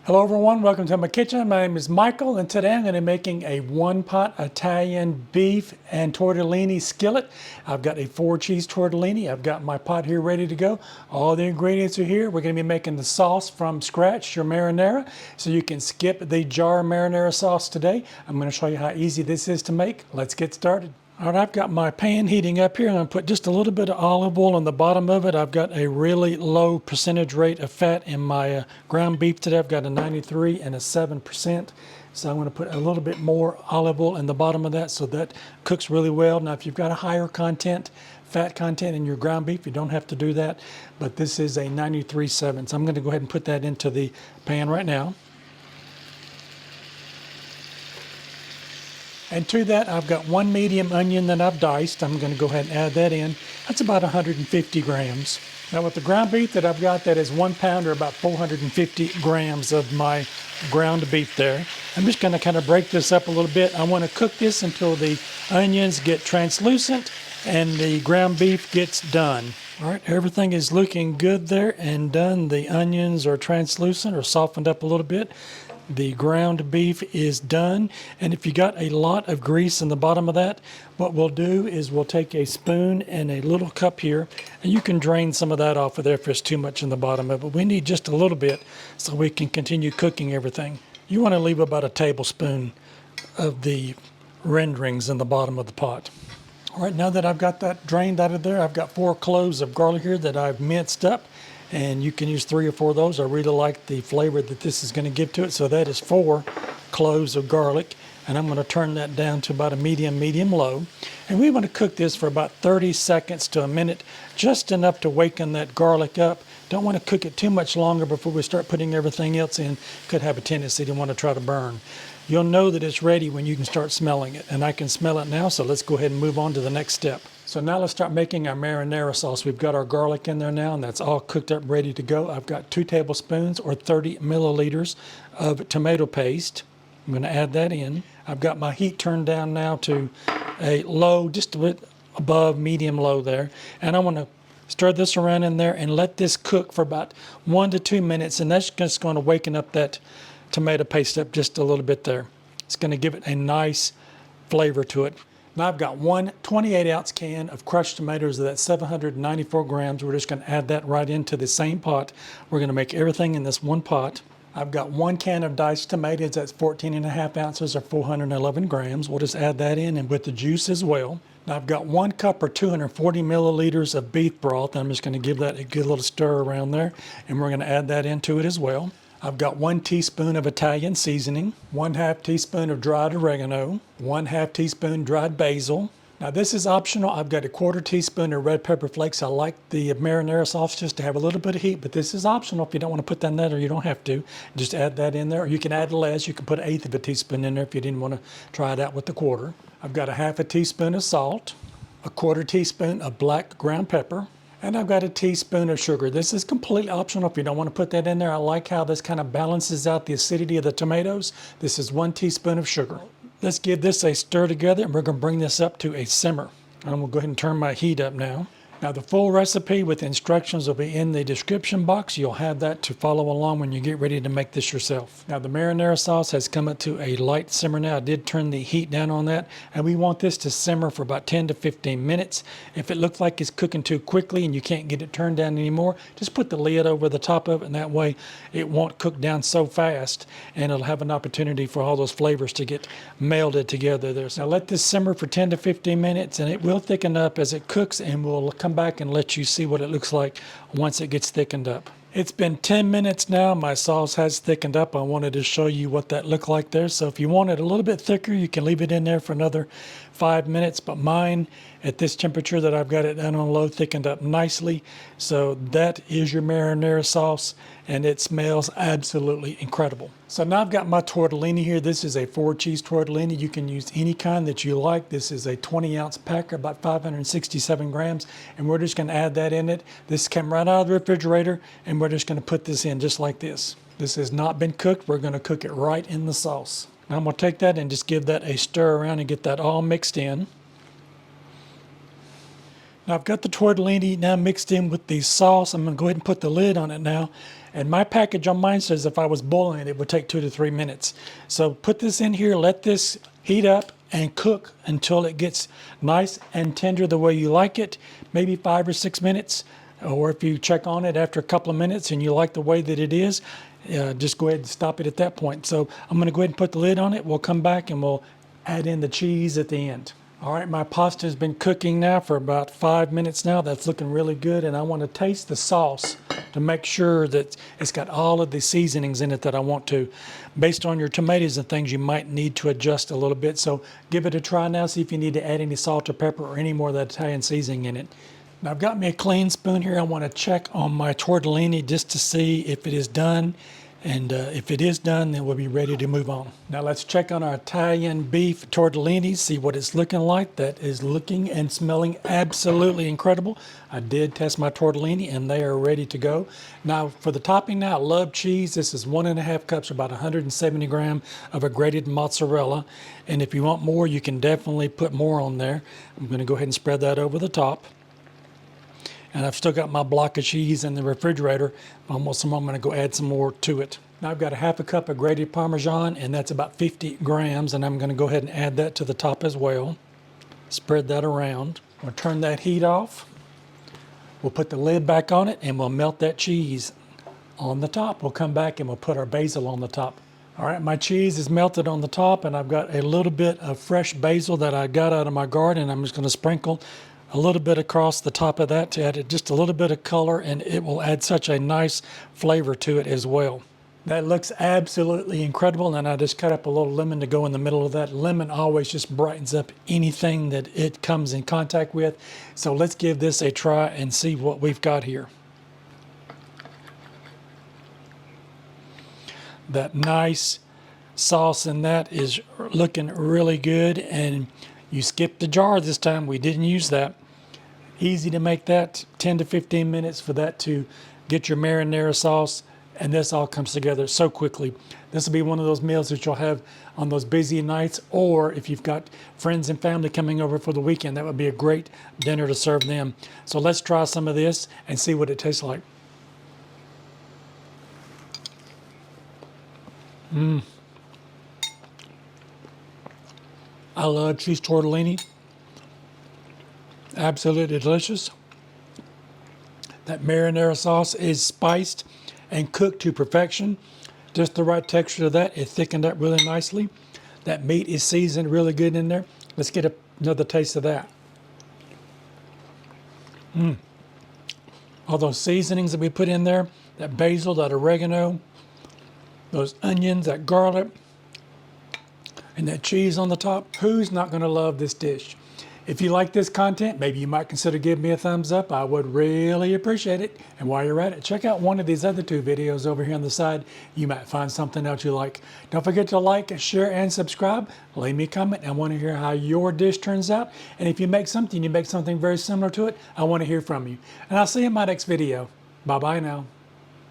Hello everyone, welcome to my kitchen. My name is Michael and today I'm going to be making a one-pot Italian beef and tortellini skillet. I've got a 4-cheese tortellini. I've got my pot here ready to go. All the ingredients are here. We're going to be making the sauce from scratch, your marinara, so you can skip the jar marinara sauce today. I'm going to show you how easy this is to make. Let's get started. All right, I've got my pan heating up here. I'm going to put just a little bit of olive oil on the bottom of it. I've got a really low percentage rate of fat in my ground beef today. I've got a 93 and a 7%. So I'm going to put a little bit more olive oil in the bottom of that so that cooks really well. Now, if you've got a higher fat content in your ground beef, you don't have to do that. But this is a 93.7. So I'm going to go ahead and put that into the pan right now. And to that, I've got one medium onion that I've diced. I'm going to go ahead and add that in. That's about 150 grams. Now with the ground beef that I've got, that is 1 pound or about 450 grams of my ground beef there. I'm just going to kind of break this up a little bit. I want to cook this until the onions get translucent and the ground beef gets done. All right, everything is looking good there and done. The onions are translucent or softened up a little bit. The ground beef is done, and if you got a lot of grease in the bottom of that, what we'll do is we'll take a spoon and a little cup here, and you can drain some of that off of there if there's too much in the bottom of it. We need just a little bit so we can continue cooking everything. You want to leave about a tablespoon of the renderings in the bottom of the pot. All right, now that I've got that drained out of there, I've got 4 cloves of garlic here that I've minced up. And you can use 3 or 4 of those. I really like the flavor that this is going to give to it. So that is 4 cloves of garlic. And I'm going to turn that down to about a medium low. And we want to cook this for about 30 seconds to a minute, just enough to waken that garlic up. Don't want to cook it too much longer before we start putting everything else in. Could have a tendency to want to try to burn. You'll know that it's ready when you can start smelling it. And I can smell it now, so let's go ahead and move on to the next step. So now let's start making our marinara sauce. We've got our garlic in there now, and that's all cooked up, ready to go. I've got 2 tablespoons or 30 milliliters of tomato paste. I'm going to add that in. I've got my heat turned down now to a low, just a bit above medium low there. And I want to stir this around in there and let this cook for about 1 to 2 minutes, and that's just going to waken up that tomato paste up just a little bit there. It's going to give it a nice flavor to it. Now I've got one 28-ounce can of crushed tomatoes. That's 794 grams. We're just going to add that right into the same pot. We're going to make everything in this one pot. I've got 1 can of diced tomatoes. That's 14.5 ounces or 411 grams. We'll just add that in and with the juice as well. Now I've got 1 cup or 240 milliliters of beef broth. I'm just going to give that a good little stir around there, and we're going to add that into it as well. I've got 1 teaspoon of Italian seasoning, 1/2 teaspoon of dried oregano, 1/2 teaspoon dried basil. Now this is optional. I've got a 1/4 teaspoon of red pepper flakes. I like the marinara sauce just to have a little bit of heat, but this is optional. If you don't want to put that in there, or you don't have to, just add that in there. Or you can add less. You can put 1/8 of a teaspoon in there if you didn't want to try it out with the 1/4. I've got 1/2 teaspoon of salt, a 1/4 teaspoon of black ground pepper, and I've got a teaspoon of sugar. This is completely optional if you don't want to put that in there. I like how this kind of balances out the acidity of the tomatoes. This is 1 teaspoon of sugar. Let's give this a stir together, and we're going to bring this up to a simmer. I'm going to go ahead and turn my heat up now. Now the full recipe with instructions will be in the description box. You'll have that to follow along when you get ready to make this yourself. Now the marinara sauce has come up to a light simmer now. I did turn the heat down on that, and we want this to simmer for about 10 to 15 minutes. If it looks like it's cooking too quickly and you can't get it turned down anymore, just put the lid over the top of it, and that way it won't cook down so fast, and it'll have an opportunity for all those flavors to get melded together there. So now let this simmer for 10 to 15 minutes, and it will thicken up as it cooks, and we'll come back and let you see what it looks like once it gets thickened up. It's been 10 minutes now. My sauce has thickened up. I wanted to show you what that looked like there. So if you want it a little bit thicker, you can leave it in there for another 5 minutes. But mine, at this temperature that I've got it down on low, thickened up nicely. So that is your marinara sauce, and it smells absolutely incredible. So now I've got my tortellini here. This is a 4-cheese tortellini. You can use any kind that you like. This is a 20-ounce pack, about 567 grams, and we're just going to add that in it. This came right out of the refrigerator, and we're just going to put this in just like this. This has not been cooked. We're going to cook it right in the sauce. Now I'm going to take that and just give that a stir around and get that all mixed in. Now I've got the tortellini now mixed in with the sauce. I'm going to go ahead and put the lid on it now. And my package on mine says if I was boiling it, it would take 2 to 3 minutes. So put this in here, let this heat up and cook until it gets nice and tender the way you like it, maybe 5 or 6 minutes. Or if you check on it after a couple of minutes and you like the way that it is, just go ahead and stop it at that point. So I'm going to go ahead and put the lid on it. We'll come back and we'll add in the cheese at the end. All right, my pasta has been cooking now for about 5 minutes now. That's looking really good, and I want to taste the sauce to make sure that it's got all of the seasonings in it that I want to. Based on your tomatoes and things, you might need to adjust a little bit. So give it a try now, see if you need to add any salt or pepper or any more of that Italian seasoning in it. Now I've got me a clean spoon here. I want to check on my tortellini just to see if it is done. And if it is done, then we'll be ready to move on. Now let's check on our Italian beef tortellini, see what it's looking like. That is looking and smelling absolutely incredible. I did test my tortellini and they are ready to go. Now for the topping now, I love cheese. This is 1.5 cups, or about 170 grams of a grated mozzarella. And if you want more, you can definitely put more on there. I'm gonna go ahead and spread that over the top. And I've still got my block of cheese in the refrigerator. Almost, I'm going to go add some more to it. Now I've got 1/2 cup of grated Parmesan, and that's about 50 grams. And I'm going to go ahead and add that to the top as well. Spread that around. We'll turn that heat off. We'll put the lid back on it, and we'll melt that cheese on the top. We'll come back and we'll put our basil on the top. All right, my cheese is melted on the top, and I've got a little bit of fresh basil that I got out of my garden. I'm just going to sprinkle a little bit across the top of that to add just a little bit of color, and it will add such a nice flavor to it as well. That looks absolutely incredible, and I just cut up a little lemon to go in the middle of that. Lemon always just brightens up anything that it comes in contact with. So let's give this a try and see what we've got here. That nice sauce in that is looking really good, and you skipped the jar this time. We didn't use that. Easy to make that, 10 to 15 minutes for that to get your marinara sauce, and this all comes together so quickly. This will be one of those meals that you'll have on those busy nights, or if you've got friends and family coming over for the weekend, that would be a great dinner to serve them. So let's try some of this and see what it tastes like. I love cheese tortellini. Absolutely delicious. That marinara sauce is spiced and cooked to perfection. Just the right texture to that. It thickened up really nicely. That meat is seasoned really good in there. Let's get another taste of that. All those seasonings that we put in there, that basil, that oregano, those onions, that garlic, and that cheese on the top. Who's not going to love this dish? If you like this content, maybe you might consider giving me a thumbs up. I would really appreciate it. And while you're at it, check out one of these other 2 videos over here on the side. You might find something else you like. Don't forget to like, share, and subscribe. Leave me a comment. I want to hear how your dish turns out. And if you make something very similar to it, I want to hear from you. And I'll see you in my next video. Bye-bye now.